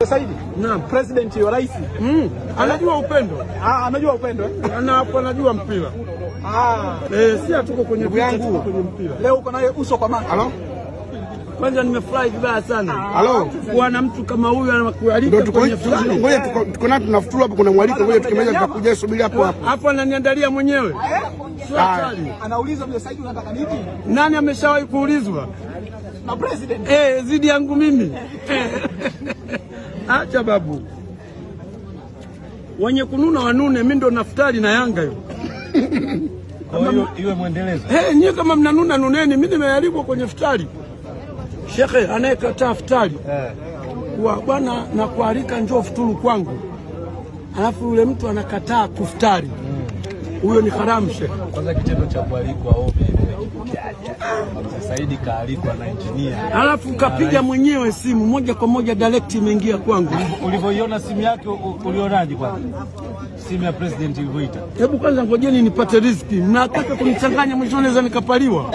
Saidi, naam, president wa rais. Anajua upendo. Anajua upendo Anajua mpira. Si hatuko kwenye yangu kwenye mpira. Leo uko naye uso kwa macho. Halo? Kwanza nimefurahi vibaya sana. Halo? Kuwa na mtu kama huyu anakualika kwenye fulani. Ngoja tuko na tunafuturu hapo, kuna mwaliko, ngoja tukimaliza tutakuja, subiri hapo hapo. Hapo ananiandalia mwenyewe. Anauliza mzee Saidi unataka nini? Nani ameshawahi kuulizwa? Na president. Zidi yangu mimi. Acha babu. Wenye kununa wanune, mimi ndo naftari na Yanga hiyo. Kwa hiyo iwe muendelezo. Nyie kama mnanuna nuneni, mimi nimeharibu kwenye futari. Shekhe anayekataa futari. Kwa bwana na kualika njoo futuru kwangu. Alafu yule mtu anakataa kufutari. Huyo ni haramu shekhe. Kwanza kitendo cha kualikwa ovyo kipokeaje? Saidi kaalikwa na engineer. Alafu kapiga mwenyewe simu moja kwa moja direct imeingia kwangu. Ulivyoiona simu yake ulionaje kwanza? Simu ya president ilivyoita. Hebu kwanza ngojeni nipate riziki. Mnataka kunichanganya mwisho naweza nikapaliwa.